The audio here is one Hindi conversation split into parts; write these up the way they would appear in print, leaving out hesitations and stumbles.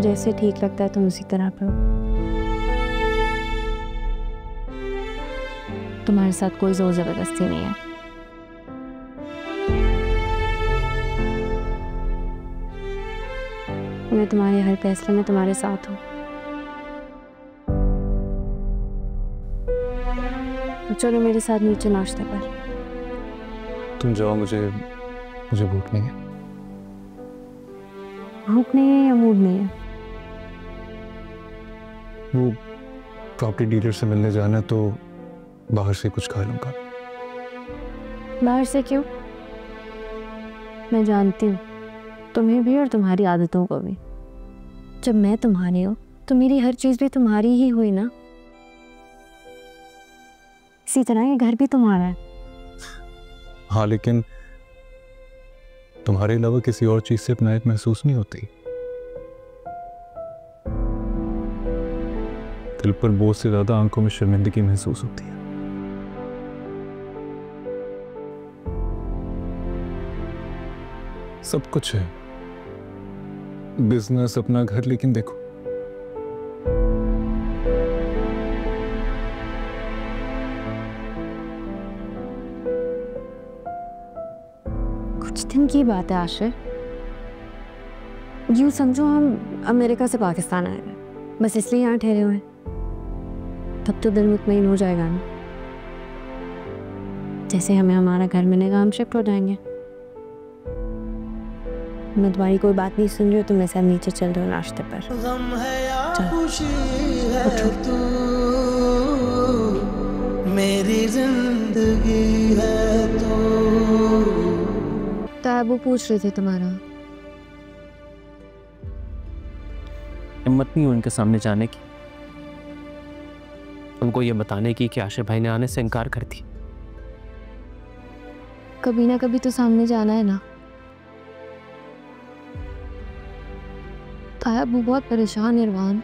जैसे ठीक लगता है तुम उसी तरह करो। तुम्हारे साथ कोई जोर जबरदस्ती नहीं है। मैं तुम्हारे हर फैसले में तुम्हारे साथ हूँ। चलो मेरे साथ नीचे नाश्ते पर। तुम जाओ, मुझे भूख नहीं है। भूख नहीं है या मूड नहीं है? वो प्रॉपर्टी डीलर से मिलने जाना है तो बाहर से कुछ खा लूंगा। बाहर से क्यों? मैं जानती हूँ तुम्हें भी और तुम्हारी आदतों को भी। जब मैं तुम्हारी हूँ तो मेरी हर चीज भी तुम्हारी ही हुई ना। इसी तरह ये घर भी तुम्हारा है। हाँ, लेकिन तुम्हारे अलावा किसी और चीज से अपनायत महसूस नहीं होती। दिल पर बोझ से ज्यादा आंखों में शर्मिंदगी महसूस होती है। सब कुछ है, बिजनेस, अपना घर, लेकिन देखो कुछ दिन की बात है आशिर। यूं समझो हम अमेरिका से पाकिस्तान आए हैं, बस इसलिए यहाँ ठहरे हुए हैं। तब तो दिल मुतमईन हो जाएगा ना। जैसे हमें हमारा घर मिलेगा हम शिफ्ट हो जाएंगे। मैं तुम्हारी कोई बात नहीं सुन रही हूँ, तुम मेरे साथ नीचे चल रहे हो नाश्ते पर। गम है या खुशी है तू, मेरी जिंदगी है तू। ताबू पूछ रहे थे तुम्हारा। हिम्मत नहीं उनके सामने जाने की, उनको ये बताने की कि आशिर भाई ने आने से इनकार कर दी। कभी ना कभी तो सामने जाना है ना। ताबू बहुत परेशान है इरफान।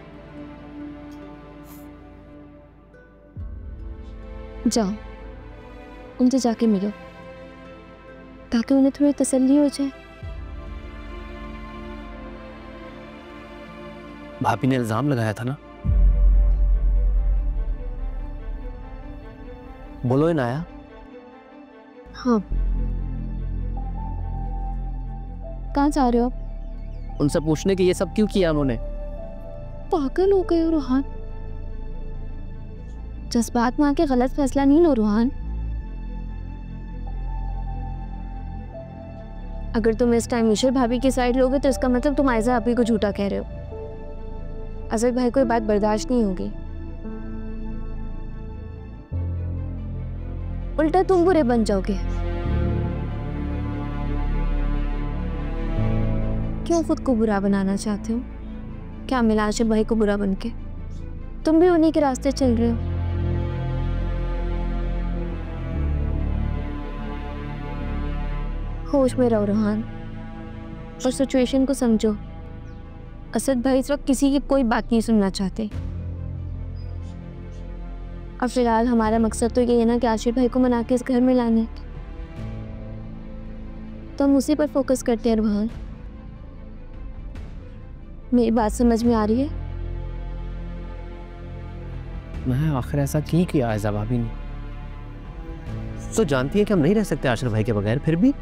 जाओ उनसे जाके मिलो ताकि उन्हें थोड़ी तसल्ली हो जाए। भाभी ने इल्जाम लगाया था ना, बोलो इनाया। हाँ, कहाँ जा रहे हो? उनसे पूछने की ये सब क्यों किया उन्होंने? पागल हो गए हो रोहान। जज्बात में आके गलत फैसला नहीं लो रोहान। अगर तुम इस टाइम ईशर भाभी की साइड लोगे तो इसका मतलब तुम आयजा भाभी को झूठा कह रहे हो। अजद भाई को ये बात बर्दाश्त नहीं होगी, उल्टा तुम बुरे बन जाओगे। क्यों खुद को बुरा बनाना चाहते हो? क्या मिला आशिर भाई को बुरा बनके? तुम भी उन्हीं के रास्ते चल रहे हो। होश में रहो रोहान और सिचुएशन को समझो। असद भाई इस वक्त किसी की कोई बात नहीं सुनना चाहते। और फिलहाल हमारा मकसद तो ये है ना कि आशिर भाई को मना के इस घर में लाने, तो हम उसी पर फोकस करते हैं रोहान। मेरी बात समझ में आ रही है? मैं आखिर ऐसा क्यों किया आयजा भाभी ने? तो जानती है कि हम नहीं रह सकते आशिर भाई के बगैर, फिर भी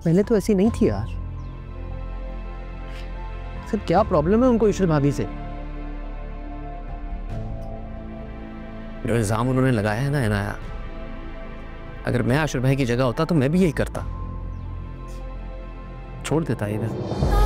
पहले तो ऐसी नहीं थी यार। सर क्या प्रॉब्लम है उनको ईशर भाभी से? जो इल्जाम उन्होंने लगाया है ना इनाया, अगर मैं आशिर भाई की जगह होता तो मैं भी यही करता, छोड़ देता इधर।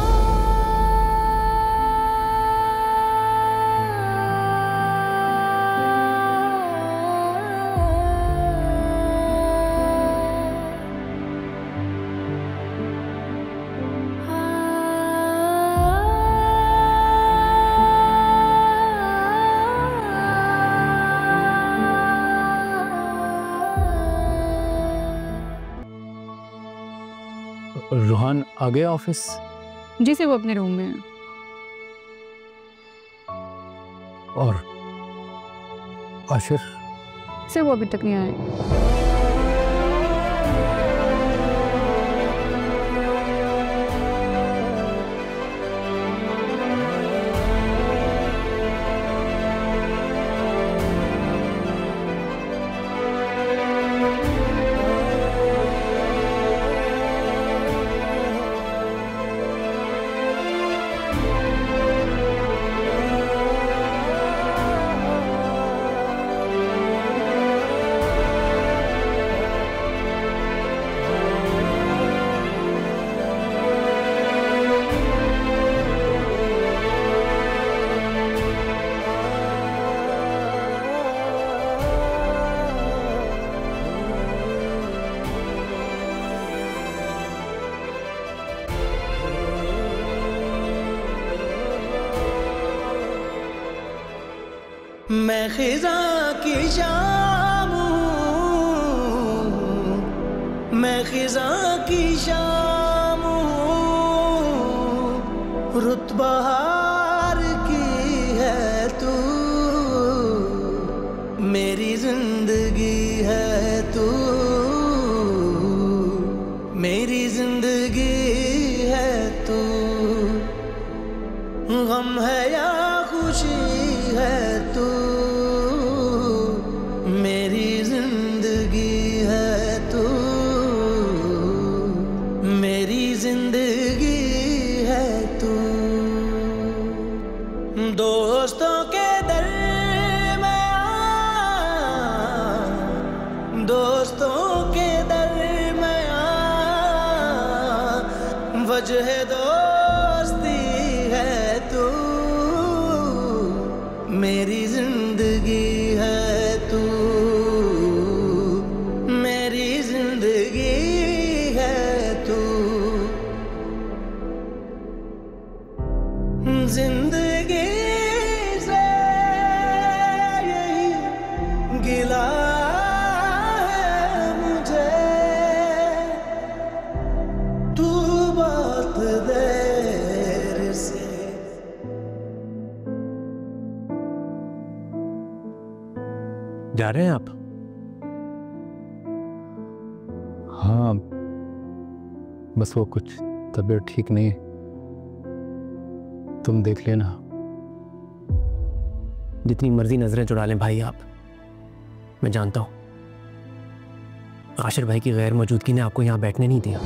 रोहान आ गया ऑफिस? जी से वो अपने रूम में है। और आशिर? से वो अभी तक नहीं आए। मैं खिजा की शाम हूँ, मैं खिजा की शाम हूँ, रुत बहार की है तू, मेरी जिंदगी है तू, मेरी जिंदगी है तू। गम है या खुशी है तू, मेरी जिंदगी है तू, मेरी जिंदगी है तू। दोस्तों के दरमियां, दोस्तों के दरमियां वजह दोस्ती है तू, मेरी जिंदगी है तू, मेरी जिंदगी है तू। जिंदगी से यही गिला है मुझे, तू बहुत देर से। जा रहे हैं आप? हाँ, बस वो कुछ तबीयत ठीक नहीं है, तुम देख लेना। जितनी मर्जी नजरें चुरा लें भाई आप, मैं जानता हूं आशिर भाई की गैर मौजूदगी ने आपको यहां बैठने नहीं दिया।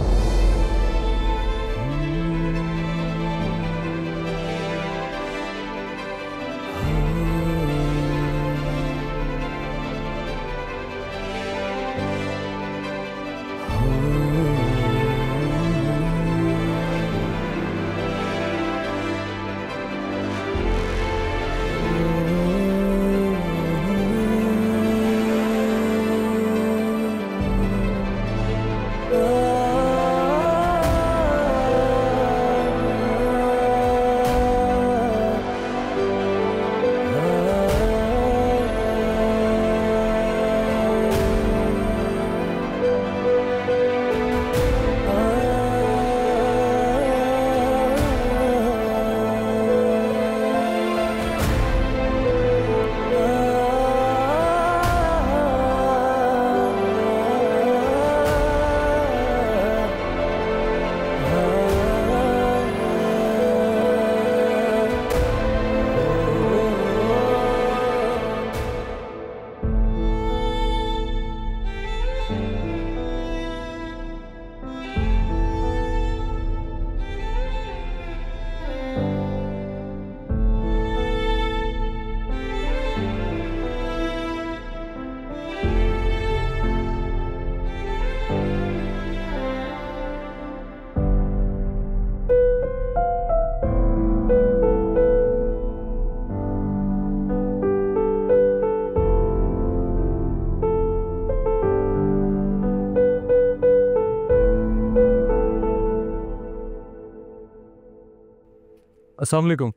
अस्सलाम वालेकुम।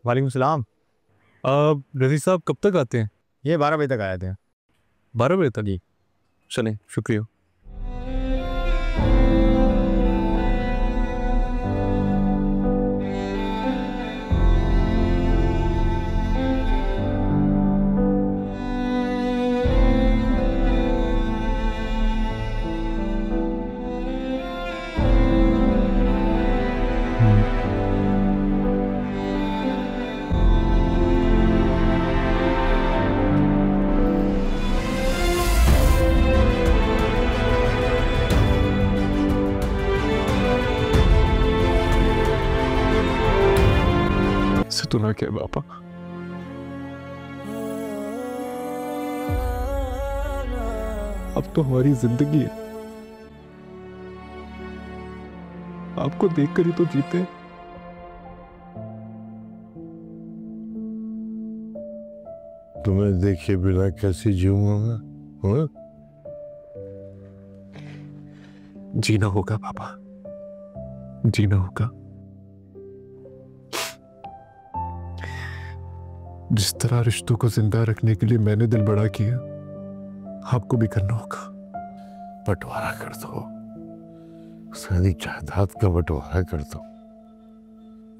वालेकुम सलाम। रज़ी साहब कब तक आते हैं? ये 12 बजे तक आए थे। 12 बजे तक? जी। चलें, शुक्रिया। तो ना क्या पापा, अब तो हमारी जिंदगी है, आपको देखकर ही तो जीते। तुम्हें देखे बिना कैसे जीऊंगा मैं? जीना होगा पापा, जीना होगा। जिस तरह रिश्तों को जिंदा रखने के लिए मैंने दिल बड़ा किया, आपको भी करना होगा। बंटवारा कर दो, सारी जायदाद का बंटवारा कर दो।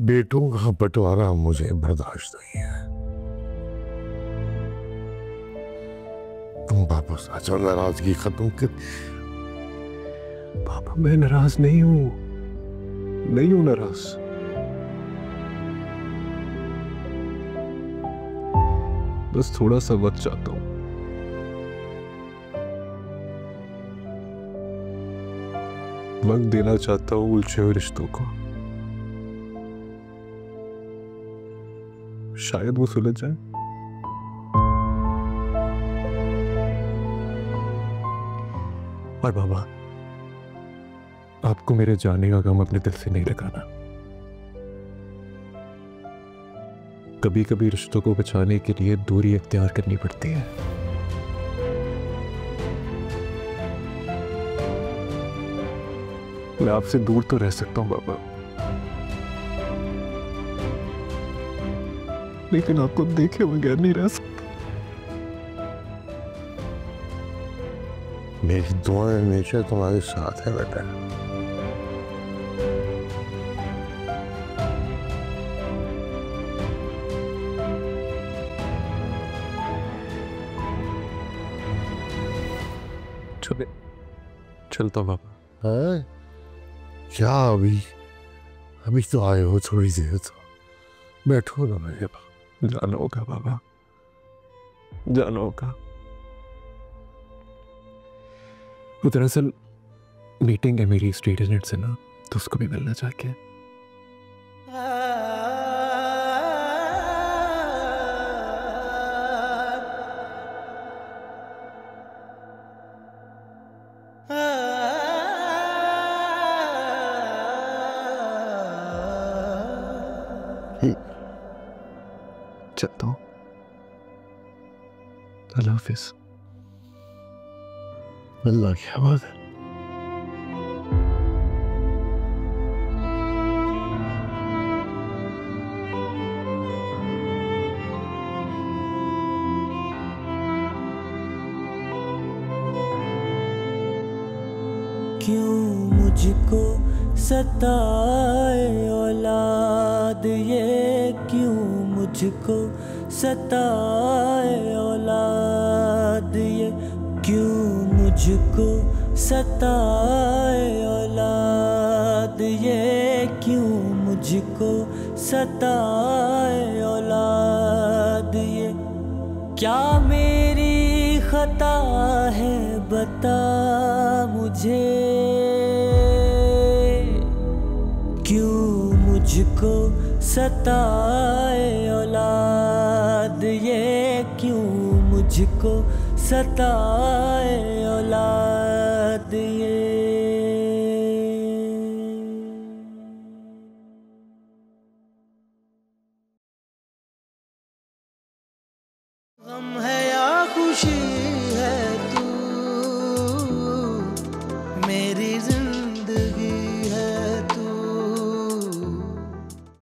बेटों का बंटवारा मुझे बर्दाश्त नहीं है। तुम वापस आ जाओ, नाराजगी खत्म कर। पापा मैं नाराज नहीं हूं, नहीं हूं नाराज। बस थोड़ा सा वक्त चाहता हूं। वक्त देना चाहता हूं उलझे हुए रिश्तों को। शायद वो सुलझ जाए। और बाबा, आपको मेरे जाने का गम अपने दिल से नहीं लगाना। कभी कभी रिश्तों को बचाने के लिए दूरी इख्तियार करनी पड़ती है। मैं आपसे दूर तो रह सकता हूं बाबा, लेकिन आपको देखे बगैर नहीं रह सकता। मेरी दुआएं हमेशा तुम्हारे साथ है बेटा। चले चलता हूं बाबा। हाँ? क्या अभी अभी तो आए हो, थोड़ी देर तो बैठो ना मेरे पास। जाना होगा बाबा, जाना होगा। वो दरअसल मीटिंग है मेरी स्टेट एजेंट से ना, तो उसको भी मिलना चाह के। चलता हूँ। अल्लाह हाफिज। अल्लाह की आवाज़ है। क्यों मुझको सताए औलाद, ये क्यों मुझको सताए औलाद, ये क्यों मुझको सताए औलाद, ये क्यों मुझको सताए औलाद, ये क्या मेरी खता है बता मुझे, क्यों मुझको सताए औलाद, ये क्यों मुझको सताए औलाद, ये गम है